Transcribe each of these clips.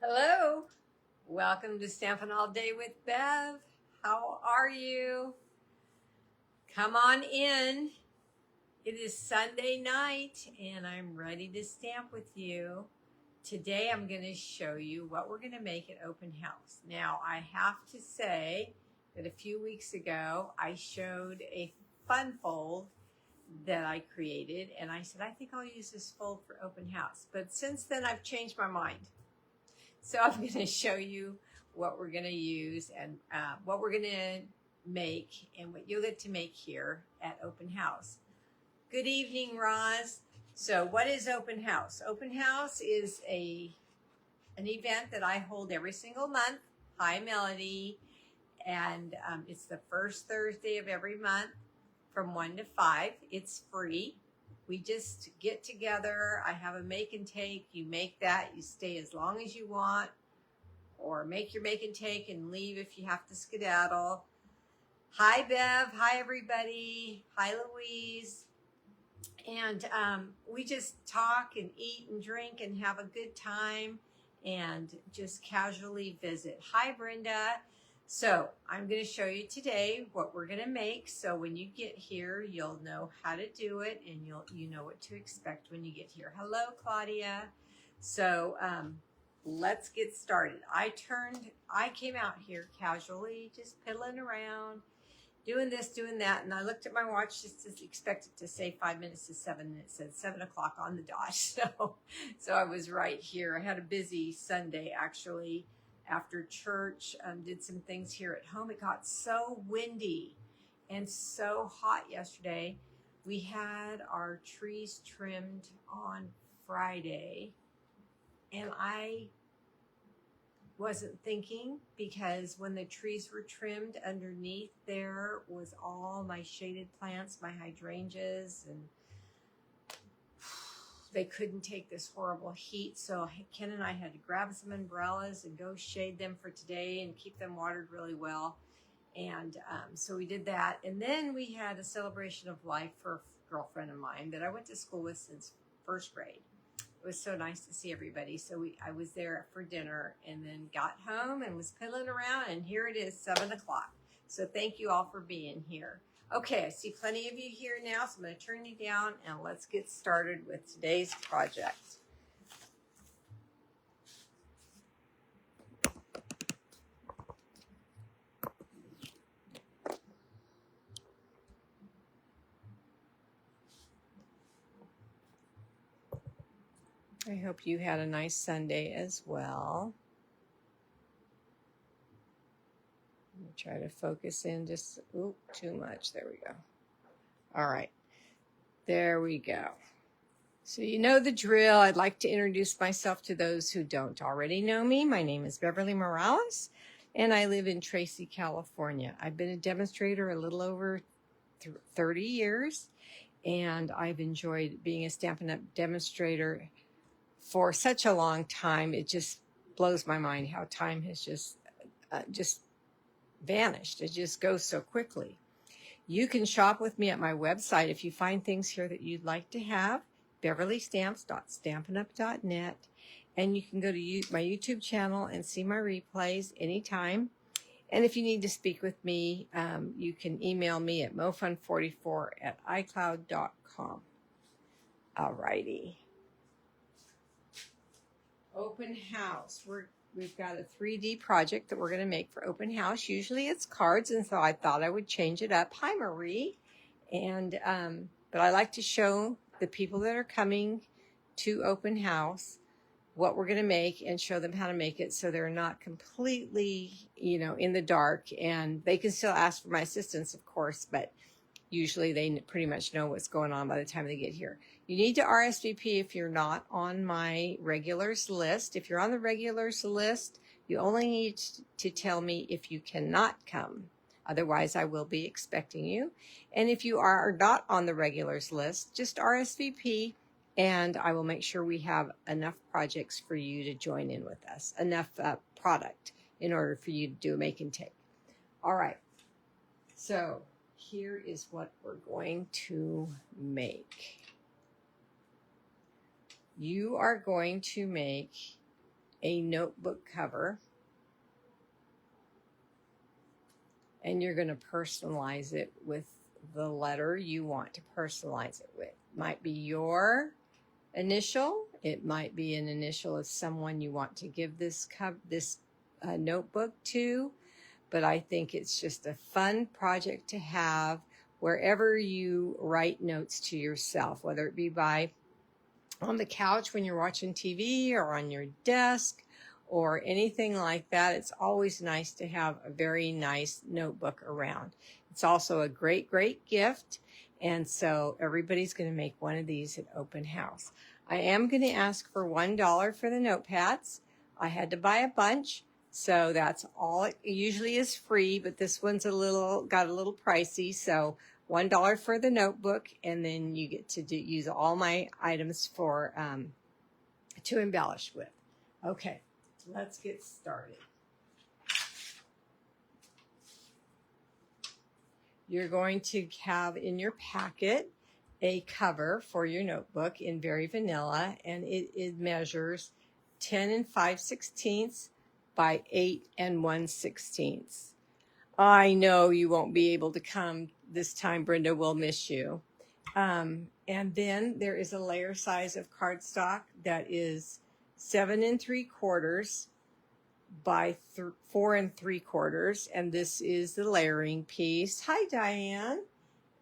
Hello, welcome to Stampin' All Day with Bev. How are you? Come on in. It is Sunday night and I'm ready to stamp with you. Today I'm going to show you what we're going to make at open house. Now I have to say that a few weeks ago I showed a fun fold that I created and I said I think I'll use this fold for open house, but since then I've changed my mind. So I'm going to show you what we're going to use and what we're going to make and what you'll get to make here at open house. Good evening, Roz. So what is open house? Open house is an event that I hold every single month. Hi, Melody. And it's the first Thursday of every month from 1 to 5. It's free. We just get together. I have a make and take. You make that. You stay as long as you want, or make your make and take and leave if you have to skedaddle. Hi, Bev. Hi, everybody. Hi, Louise. And we just talk and eat and drink and have a good time and just casually visit. Hi, Brenda. So I'm going to show you today what we're going to make. So when you get here, you'll know how to do it and you know what to expect when you get here. Hello, Claudia. So let's get started. I came out here casually, just piddling around, doing this, doing that. And I looked at my watch just to expect it to say 5 minutes to 7, and it said 7 o'clock on the dot. So I was right here. I had a busy Sunday, actually. After church, did some things here at home. It got so windy and so hot yesterday. We had our trees trimmed on Friday, and I wasn't thinking, because when the trees were trimmed, underneath there was all my shaded plants, my hydrangeas, and they couldn't take this horrible heat. So Ken and I had to grab some umbrellas and go shade them for today and keep them watered really well. And so we did that. And then we had a celebration of life for a girlfriend of mine that I went to school with since first grade. It was so nice to see everybody. So I was there for dinner and then got home and was piddling around. And here it is, 7 o'clock. So thank you all for being here. Okay, I see plenty of you here now, so I'm going to turn you down and let's get started with today's project. I hope you had a nice Sunday as well. Try to focus in just, too much. There we go. All right. There we go. So you know the drill. I'd like to introduce myself to those who don't already know me. My name is Beverlee Morales, and I live in Tracy, California. I've been a demonstrator a little over 30 years, and I've enjoyed being a Stampin' Up! Demonstrator for such a long time. It just blows my mind how time has just vanished. It just goes so quickly. You can shop with me at my website if you find things here that you'd like to have, beverleystamps.stampinup.net, and you can go to my YouTube channel and see my replays anytime. And if you need to speak with me, you can email me at mofun44@icloud.com. All righty. Open house. We've got a 3D project that we're going to make for open house. Usually it's cards, and so I thought I would change it up. Hi, Marie. And but I like to show the people that are coming to open house what we're going to make and show them how to make it, so they're not completely, in the dark, and they can still ask for my assistance, of course, but usually they pretty much know what's going on by the time they get here. You need to RSVP if you're not on my regulars list. If you're on the regulars list, you only need to tell me if you cannot come. Otherwise, I will be expecting you. And if you are not on the regulars list, just RSVP, and I will make sure we have enough projects for you to join in with us, enough product in order for you to do a make and take. All right. So here is what we're going to make. You are going to make a notebook cover, and you're going to personalize it with the letter you want to personalize it with. Might be your initial. It might be an initial of someone you want to give this notebook to. But I think it's just a fun project to have wherever you write notes to yourself, whether it be on the couch when you're watching TV or on your desk or anything like that. It's always nice to have a very nice notebook around. It's also a great, great gift. And so everybody's going to make one of these at open house. I am going to ask for $1 for the notepads. I had to buy a bunch, so that's all. It usually is free, but this one's got a little pricey. So $1 for the notebook, and then you get to use all my items for to embellish with. Okay, let's get started. You're going to have in your packet a cover for your notebook in Very Vanilla, and it measures 10 5/16 by 8 1/16. I know you won't be able to come this time, Brenda. We'll miss you. And then there is a layer size of cardstock that is 7 3/4 by 4 3/4, and this is the layering piece. Hi, Diane,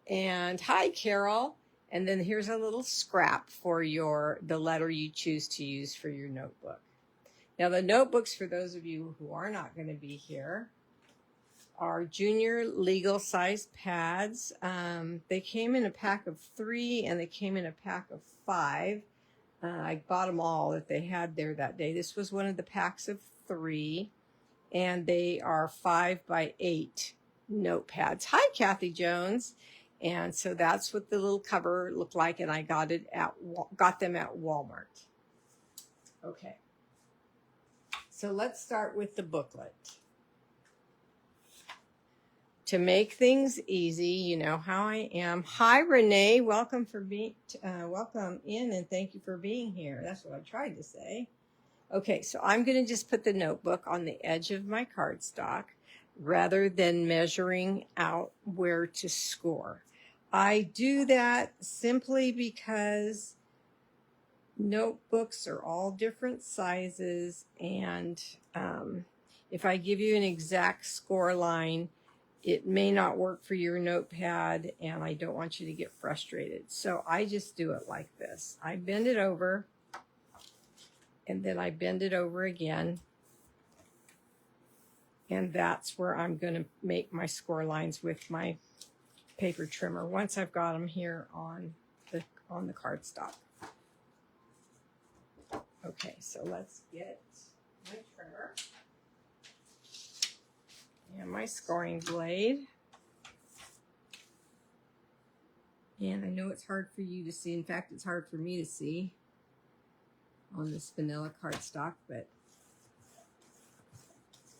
and hi, Carol. And then here's a little scrap for the letter you choose to use for your notebook. Now, the notebooks, for those of you who are not going to be here, are junior legal size pads. They came in a pack of 3 and they came in a pack of 5. I bought them all that they had there that day. This was one of the packs of 3, and they are 5 by 8 notepads. Hi, Kathy Jones. And so that's what the little cover looked like, and I got them at Walmart. Okay. So let's start with the booklet. To make things easy, you know how I am. Hi, Renee. Welcome in, and thank you for being here. That's what I tried to say. Okay, so I'm going to just put the notebook on the edge of my cardstock rather than measuring out where to score. I do that simply because notebooks are all different sizes, and if I give you an exact score line, it may not work for your notepad, and I don't want you to get frustrated. So I just do it like this. I bend it over, and then I bend it over again, and that's where I'm going to make my score lines with my paper trimmer once I've got them here on the cardstock. Okay, so let's get my trimmer and my scoring blade. And I know it's hard for you to see. In fact, it's hard for me to see on this vanilla cardstock, but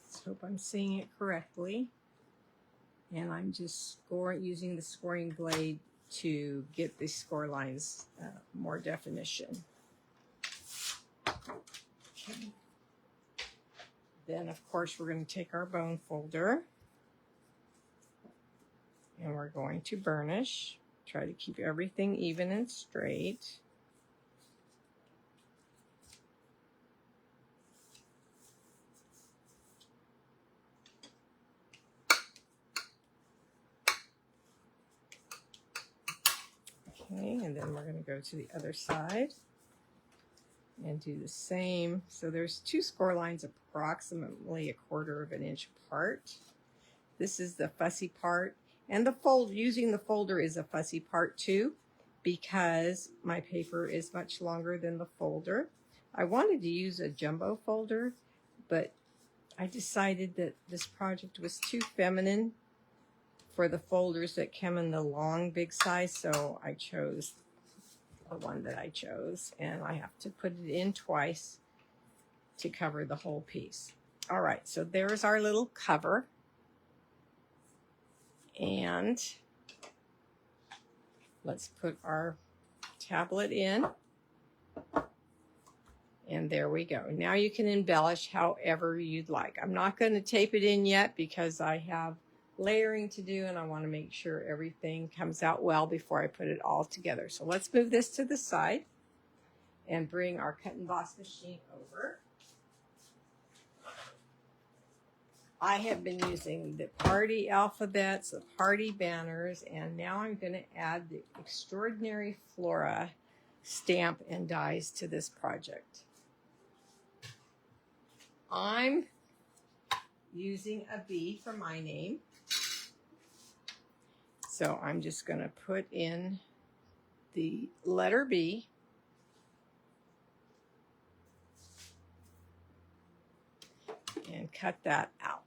let's hope I'm seeing it correctly. And I'm just using the scoring blade to get the score lines more definition. Okay. Then, of course, we're going to take our bone folder and we're going to burnish. Try to keep everything even and straight. Okay, and then we're going to go to the other side and do the same. So there's 2 score lines approximately 1/4 inch apart. This is the fussy part, and using the folder is a fussy part too, because my paper is much longer than the folder. I wanted to use a jumbo folder, but I decided that this project was too feminine for the folders that come in the long big size, so I chose the one that I chose, and I have to put it in twice to cover the whole piece. All right, so there's our little cover, and let's put our tablet in, And there we go. Now you can embellish however you'd like. I'm not going to tape it in yet because I have layering to do and I want to make sure everything comes out well before I put it all together. So let's move this to the side and bring our cut and emboss machine over. I have been using the party alphabets, the party banners, and now I'm going to add the Extraordinary Flora stamp and dies to this project. I'm using a B for my name. So I'm just going to put in the letter B. And cut that out.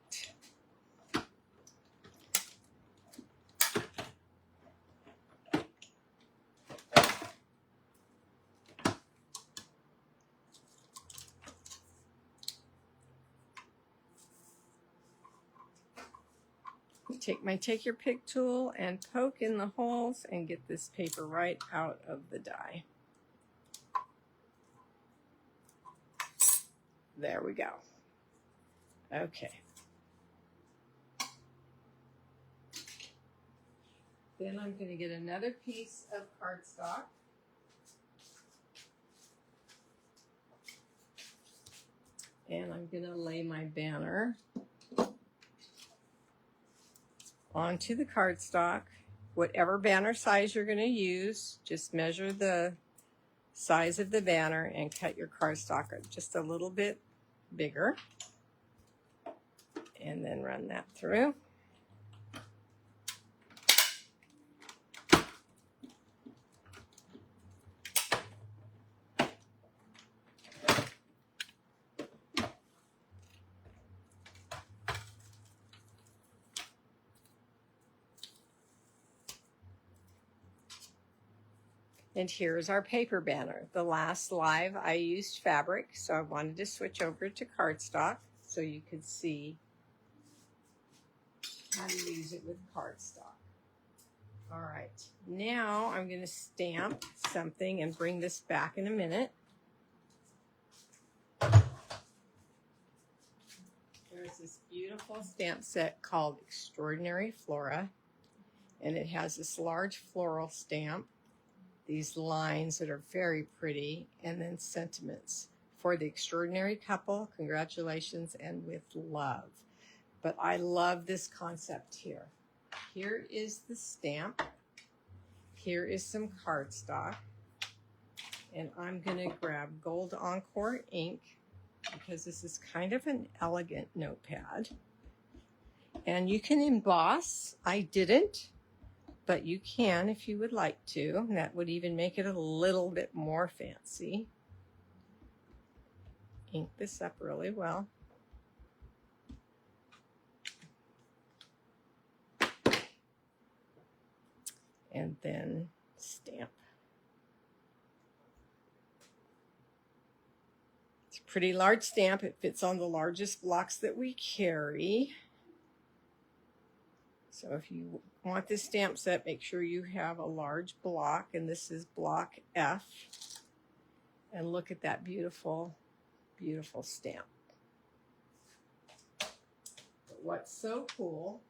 Take your pick tool and poke in the holes and get this paper right out of the die. There we go. Okay. Then I'm going to get another piece of cardstock. And I'm going to lay my banner onto the cardstock. Whatever banner size you're going to use, just measure the size of the banner and cut your cardstock just a little bit bigger. And then run that through. And here's our paper banner. The last live I used fabric, so I wanted to switch over to cardstock so you could see how to use it with cardstock. All right, now I'm going to stamp something and bring this back in a minute. There's this beautiful stamp set called Extraordinary Flora, and it has this large floral stamp, these lines that are very pretty, and then sentiments. For the extraordinary couple, congratulations, and with love. But I love this concept here. Here is the stamp. Here is some cardstock. And I'm going to grab Gold Encore ink because this is kind of an elegant notepad. And you can emboss. I didn't, but you can if you would like to. That would even make it a little bit more fancy. Ink this up really well. And then stamp. It's a pretty large stamp. It fits on the largest blocks that we carry. So if you want this stamp set, make sure you have a large block, and this is block F. And look at that beautiful, beautiful stamp. But what's so cool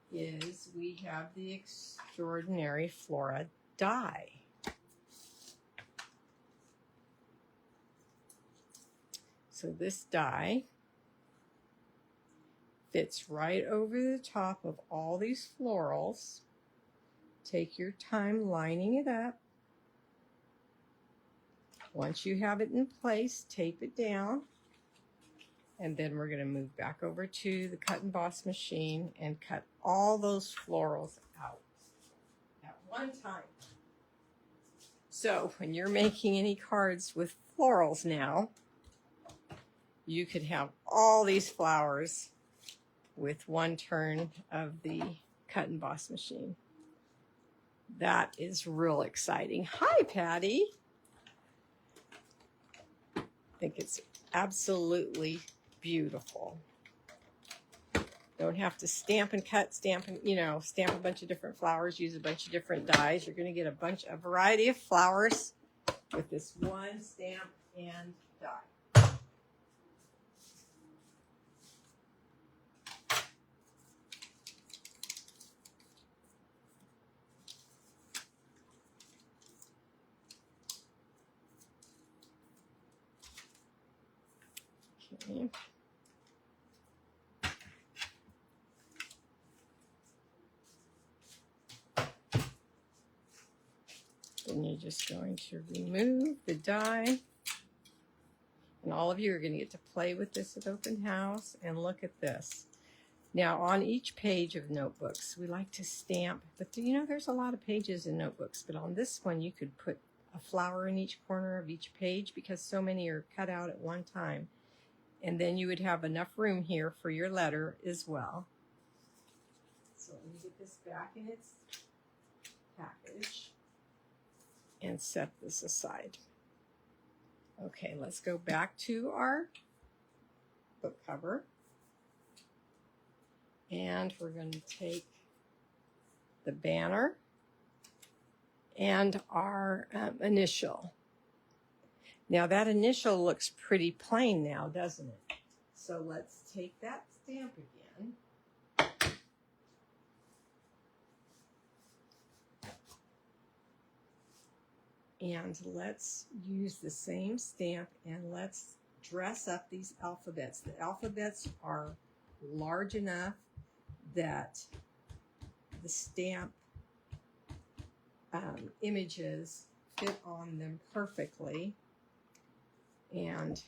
is we have the Extraordinary Flora die. So this die fits right over the top of all these florals. Take your time lining it up. Once you have it in place, tape it down. And then we're going to move back over to the cut and emboss machine and cut all those florals out at one time. So when you're making any cards with florals now, you could have all these flowers with one turn of the cut and emboss machine. That is real exciting. Hi, Patty. I think it's absolutely beautiful. Don't have to stamp and cut, stamp and, stamp a bunch of different flowers, use a bunch of different dyes. You're going to get a variety of flowers with this one stamp and die. Okay. Then you're just going to remove the die. And all of you are going to get to play with this at open house. And look at this. Now, on each page of notebooks, we like to stamp. But you know, there's a lot of pages in notebooks. But on this one, you could put a flower in each corner of each page because so many are cut out at one time. And then you would have enough room here for your letter as well. So let me get this back in its package and set this aside. Okay, let's go back to our book cover. And we're going to take the banner and our initial. Now that initial looks pretty plain now, doesn't it? So let's take that stamp again. And let's use the same stamp and let's dress up these alphabets. The alphabets are large enough that the stamp images fit on them perfectly and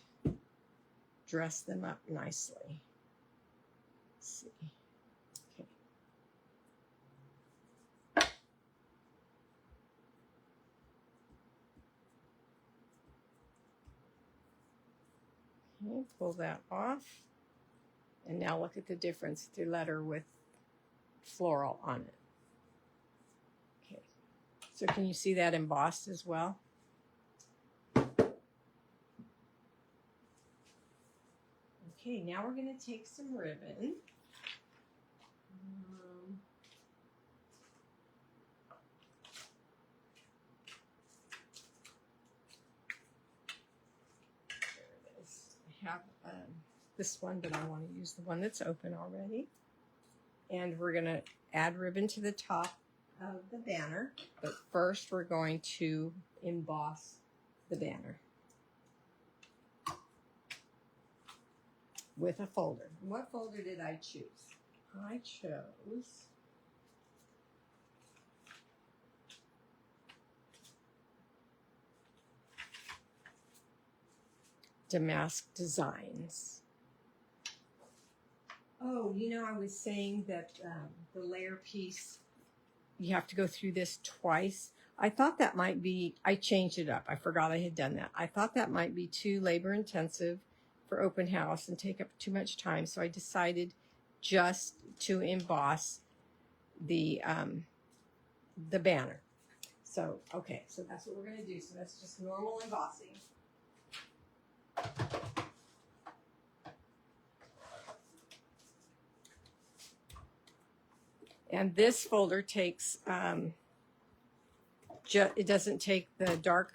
dress them up nicely. Let's see. Okay, pull that off. And now look at the difference, the letter with floral on it. Okay, so can you see that embossed as well? Okay, now we're going to take some ribbon. Have this one, but I want to use the one that's open already. And we're going to add ribbon to the top of the banner, but first we're going to emboss the banner with a folder. What folder did I choose? I chose Damask Designs. Oh, you know, I was saying that the layer piece, you have to go through this twice. I thought that might be, I changed it up. I forgot I had done that. I thought that might be too labor intensive for open house and take up too much time. So I decided just to emboss the banner. So, okay, so that's what we're going to do. So that's just normal embossing. And this folder takes, it doesn't take the dark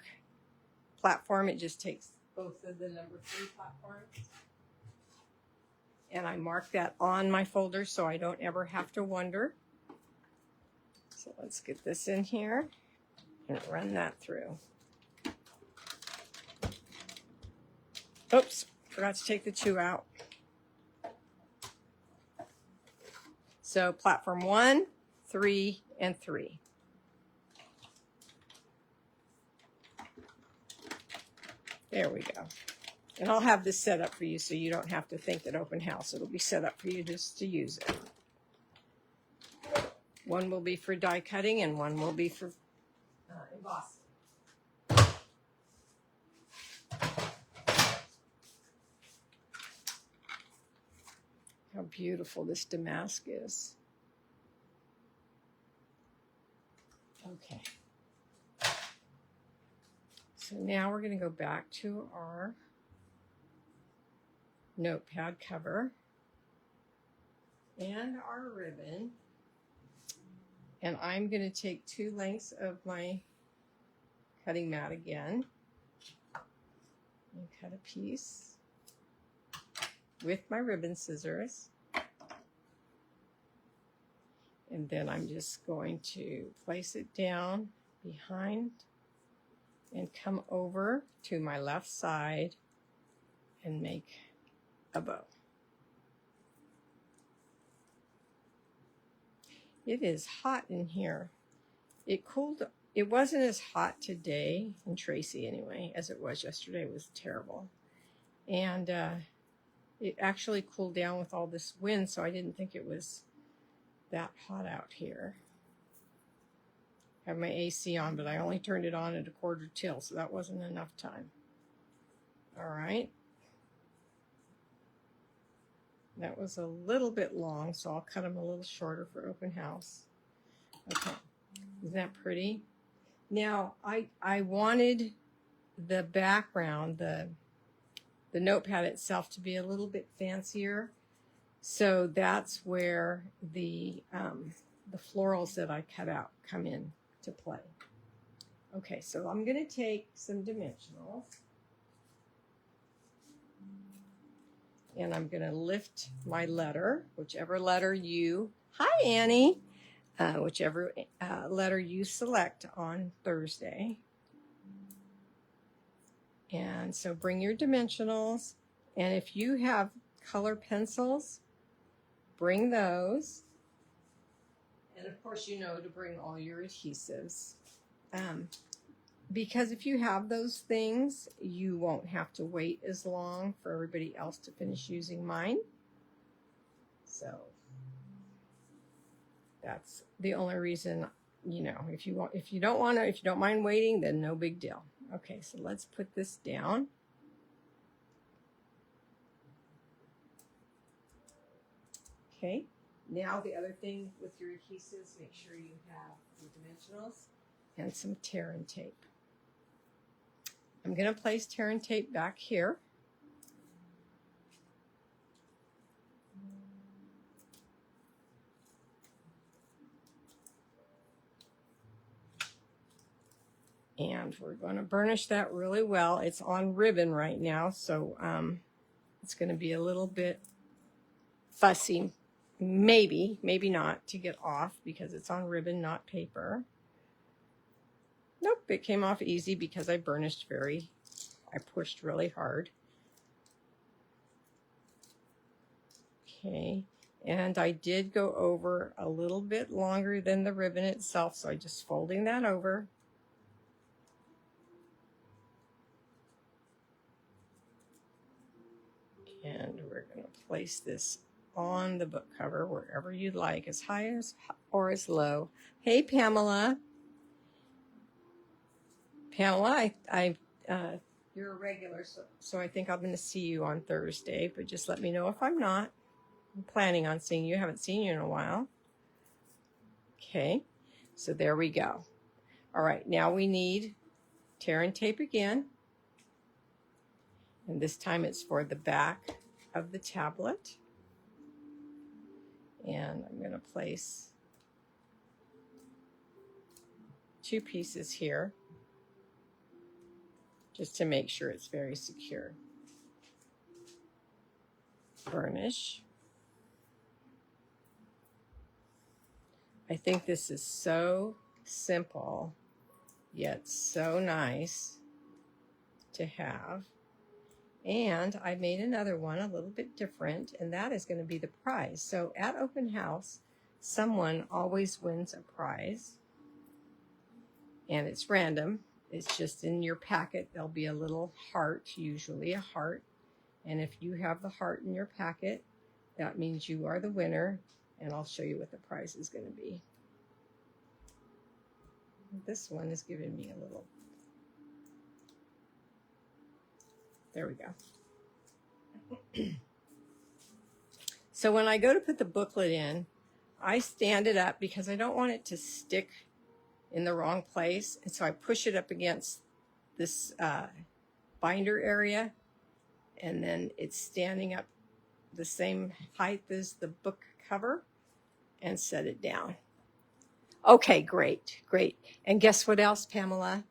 platform, it just takes both of the number 3 platforms. And I mark that on my folder so I don't ever have to wonder. So let's get this in here and run that through. Oops, forgot to take the 2 out. So platform 1, 3, and 3. There we go. And I'll have this set up for you so you don't have to think that open house. It'll be set up for you just to use it. One will be for die cutting and one will be for embossing. How beautiful this damask is. Okay. So now we're going to go back to our notepad cover and our ribbon. And I'm going to take 2 lengths of my cutting mat again and cut a piece with my ribbon scissors. And then I'm just going to place it down behind and come over to my left side and make a bow. It is hot in here. It cooled. It wasn't as hot today, in Tracy anyway, as it was yesterday. It was terrible. And it actually cooled down with all this wind, so I didn't think it was that hot out here. I have my AC on, but I only turned it on at 1/4 till, so that wasn't enough time. All right. That was a little bit long, so I'll cut them a little shorter for open house. Okay. Isn't that pretty? Now, I wanted the background, the notepad itself, to be a little bit fancier. So that's where the florals that I cut out come in to play. Okay, so I'm going to take some dimensionals. And I'm going to lift my letter, whichever letter you, hi Annie, whichever letter you select on Thursday. And so bring your dimensionals. And if you have color pencils, bring those. And of course, you know to bring all your adhesives. Because if you have those things, you won't have to wait as long for everybody else to finish using mine. So that's the only reason, you know, if you don't mind waiting, then no big deal. Okay, so let's put this down. Okay, now the other thing with your adhesives, make sure you have your dimensionals and some tear and tape. I'm going to place tear and tape back here. And we're going to burnish that really well. It's on ribbon right now, so it's going to be a little bit fussy, maybe not, to get off because it's on ribbon, not paper. Nope, it came off easy because I burnished I pushed really hard. Okay, and I did go over a little bit longer than the ribbon itself, so I'm just folding that over. And we're going to place this on the book cover wherever you'd like, as high as or as low. Hey, Pamela. Pamela, you're a regular, so I think I'm going to see you on Thursday, but just let me know if I'm not. I'm planning on seeing you. I haven't seen you in a while. Okay, so there we go. All right, now we need tear and tape again. And this time it's for the back of the tablet. And I'm going to place 2 pieces here, just to make sure it's very secure. Burnish. I think this is so simple, yet so nice to have. And I made another one a little bit different, and that is going to be the prize. So at open house, someone always wins a prize, and it's random. It's just in your packet. There'll be a little heart, usually a heart. And if you have the heart in your packet, that means you are the winner. And I'll show you what the prize is going to be. This one is giving me a little. There we go. So when I go to put the booklet in, I stand it up because I don't want it to stick in the wrong place. And so I push it up against this binder area, and then it's standing up the same height as the book cover, and set it down. Okay, great. And guess what else, Pamela?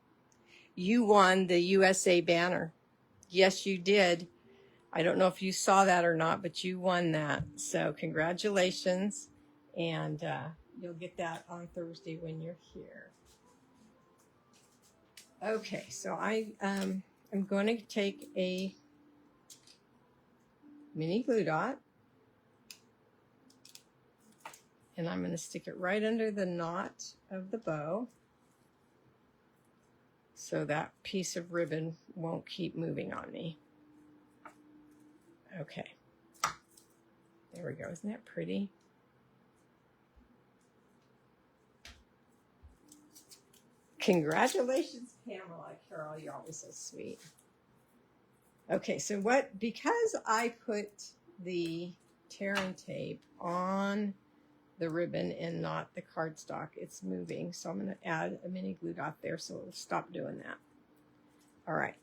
You won the USA banner. Yes, you did. I don't know if you saw that or not, but you won that. So congratulations. And you'll get that on Thursday when you're here. Okay, so I'm going to take a mini glue dot. And I'm going to stick it right under the knot of the bow so that piece of ribbon won't keep moving on me. Okay. There we go. Isn't that pretty? Congratulations, Pamela. Carol, you're always so sweet. Okay, so because I put the tear and tape on the ribbon and not the cardstock, it's moving. So I'm going to add a mini glue dot there so it'll stop doing that. All right.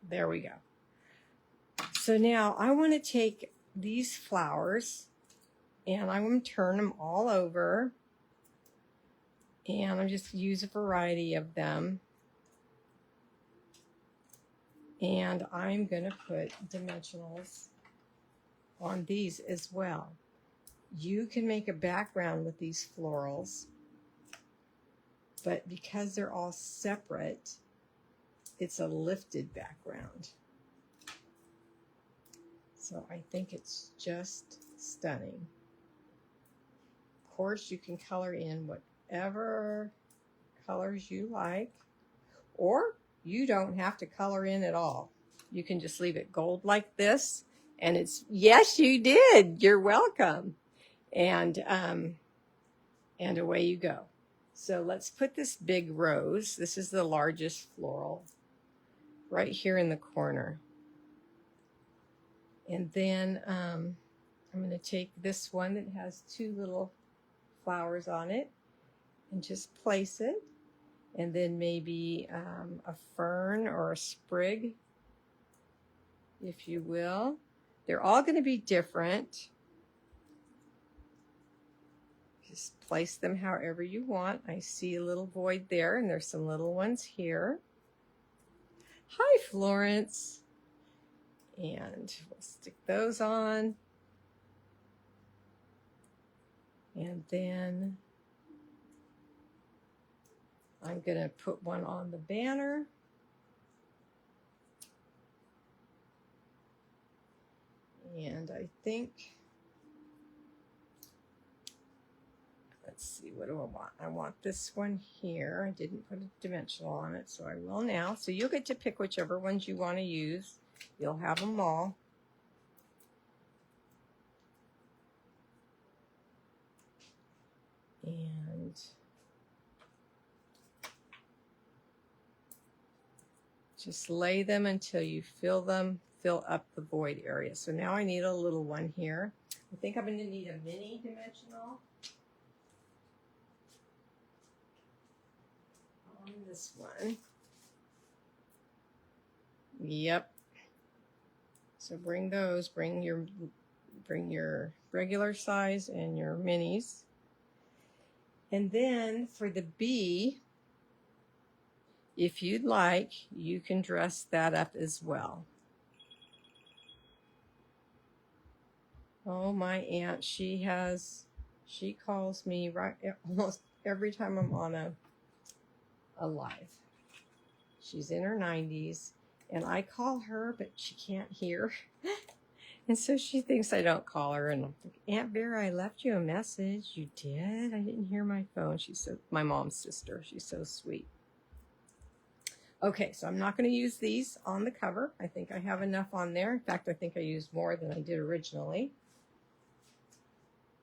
There we go. So now I want to take these flowers and I'm going to turn them all over. And I'm just use a variety of them. And I'm going to put dimensionals on these as well. You can make a background with these florals, but because they're all separate, it's a lifted background. So I think it's just stunning. Of course, you can color in whatever colors you like, or you don't have to color in at all. You can just leave it gold like this, and it's, yes, you did. You're welcome. And away you go. So let's put this big rose. This is the largest floral right here in the corner. And then I'm going to take this one that has two little flowers on it and just place it. And then maybe a fern or a sprig, if you will. They're all going to be different. Just place them however you want. I see a little void there, and there's some little ones here. Hi, Florence. And we'll stick those on. And then I'm going to put one on the banner. And I think, let's see, what do I want? I want this one here. I didn't put a dimensional on it, so I will now. So you'll get to pick whichever ones you want to use. You'll have them all. And just lay them until you fill up the void area. So now I need a little one here. I think I'm going to need a mini dimensional on this one. Yep. So bring those, bring your regular size and your minis. And then for the bee, if you'd like, you can dress that up as well. Oh, my aunt, she calls me right almost every time I'm on a live. She's in her 90s, and I call her, but she can't hear. And so she thinks I don't call her, and I'm like, Aunt Vera, I left you a message. You did? I didn't hear my phone. She's my mom's sister. She's so sweet. Okay, so I'm not going to use these on the cover. I think I have enough on there. In fact, I think I used more than I did originally.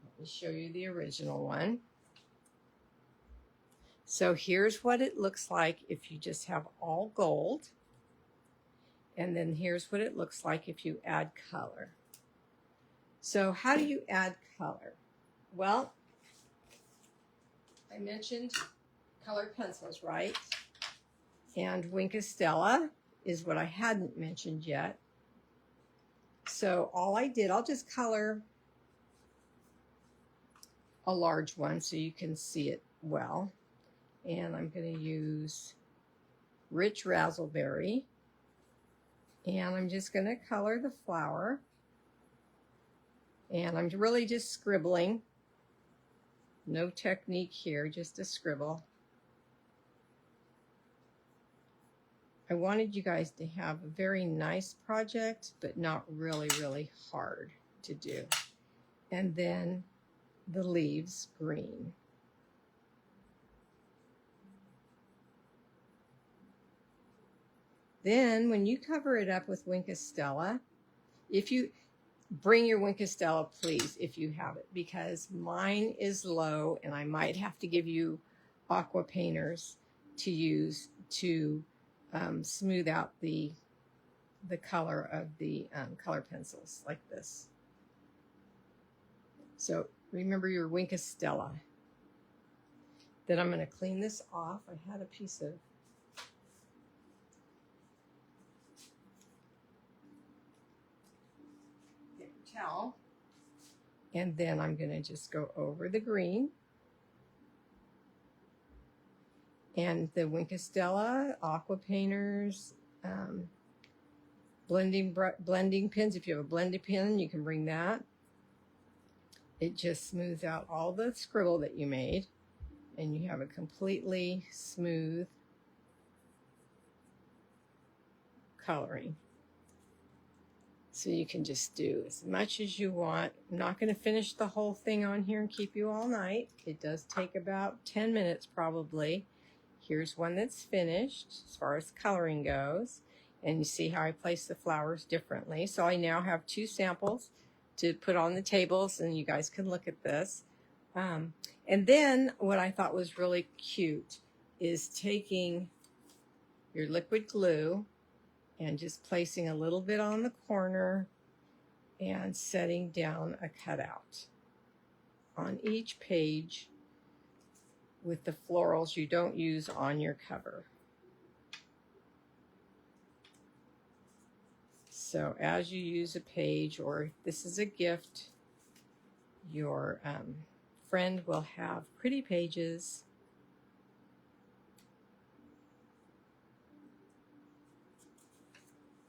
Let me show you the original one. So here's what it looks like if you just have all gold. And then here's what it looks like if you add color. So how do you add color? Well, I mentioned colored pencils, right? And Wink Stella is what I hadn't mentioned yet. So all I did, I'll just color a large one so you can see it well. And I'm going to use Rich Razzleberry. And I'm just going to color the flower. And I'm really just scribbling. No technique here, just a scribble. I wanted you guys to have a very nice project, but not really, really hard to do. And then the leaves green. Then when you cover it up with Wink of Stella, if you bring your Wink of Stella, please, if you have it, because mine is low and I might have to give you aqua painters to use to smooth out the color of the color pencils like this. So remember your Wink of Stella. Then I'm going to clean this off. I had a piece of paper towel. And then I'm going to just go over the green. And the Wink of Stella, aqua painters, blending pins. If you have a blending pin, you can bring that. It just smooths out all the scribble that you made, and you have a completely smooth coloring. So you can just do as much as you want. I'm not going to finish the whole thing on here and keep you all night. It does take about 10 minutes probably. Here's one that's finished as far as coloring goes. And you see how I place the flowers differently. So I now have 2 samples to put on the tables, and you guys can look at this. And then what I thought was really cute is taking your liquid glue and just placing a little bit on the corner and setting down a cutout on each page with the florals you don't use on your cover. So as you use a page, or if this is a gift, your friend will have pretty pages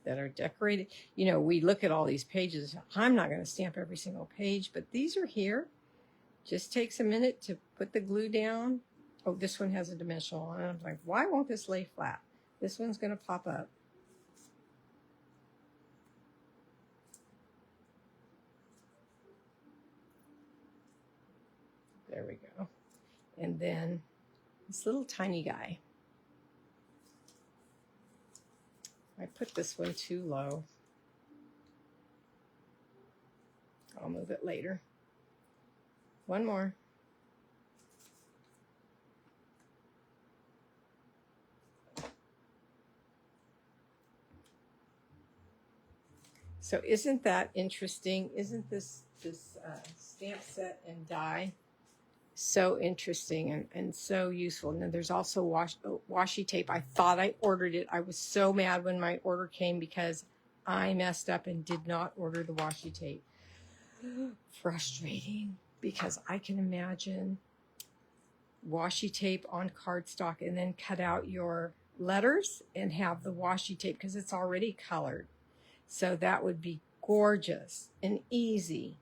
that are decorated. You know, we look at all these pages. I'm not going to stamp every single page, but these are here. Just takes a minute to put the glue down. Oh, this one has a dimensional on it. I'm like, why won't this lay flat? This one's going to pop up. There we go. And then this little tiny guy. I put this one too low. I'll move it later. One more. So isn't that interesting? Isn't this stamp set and die so interesting and so useful? And then there's also washi tape. I thought I ordered it. I was so mad when my order came because I messed up and did not order the washi tape. Frustrating, because I can imagine washi tape on cardstock and then cut out your letters and have the washi tape because it's already colored. So that would be gorgeous and easy.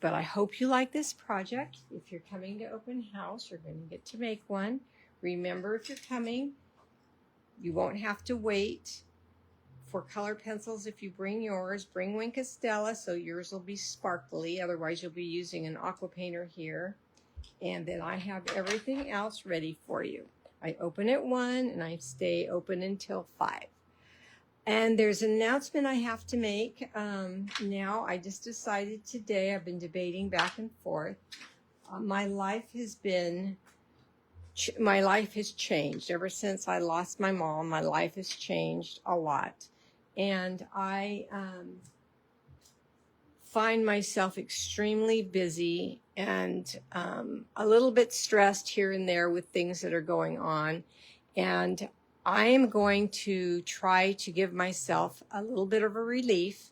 But I hope you like this project. If you're coming to open house, you're going to get to make one. Remember, if you're coming, you won't have to wait for color pencils. If you bring yours, bring Wink of Stella, so yours will be sparkly. Otherwise, you'll be using an aqua painter here. And then I have everything else ready for you. I open at 1 and I stay open until 5. And there's an announcement I have to make now. I just decided today, I've been debating back and forth. My life has changed. Ever since I lost my mom, my life has changed a lot. And I find myself extremely busy and a little bit stressed here and there with things that are going on. And I am going to try to give myself a little bit of a relief,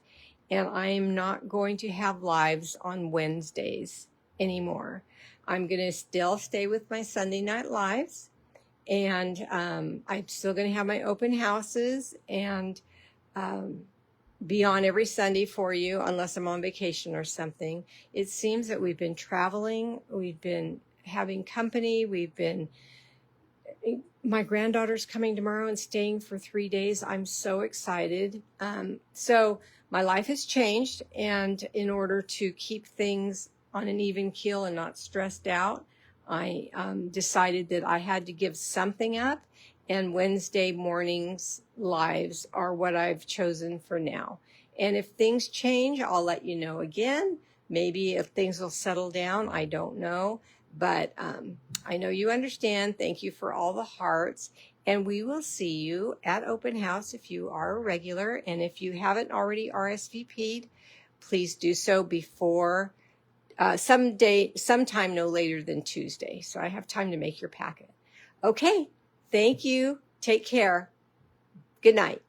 and I am not going to have lives on Wednesdays anymore. I'm going to still stay with my Sunday night lives, and I'm still going to have my open houses and be on every Sunday for you unless I'm on vacation or something. It seems that we've been traveling, we've been having company, we've been my granddaughter's coming tomorrow and staying for 3 days. I'm so excited. So my life has changed, and in order to keep things on an even keel and not stressed out, I decided that I had to give something up, and Wednesday mornings lives are what I've chosen for now. And if things change, I'll let you know again. Maybe if things will settle down, I don't know. But I know you understand. Thank you for all the hearts. And we will see you at open house if you are a regular. And if you haven't already RSVP'd, please do so before sometime no later than Tuesday. So I have time to make your packet. Okay. Thank you. Take care. Good night.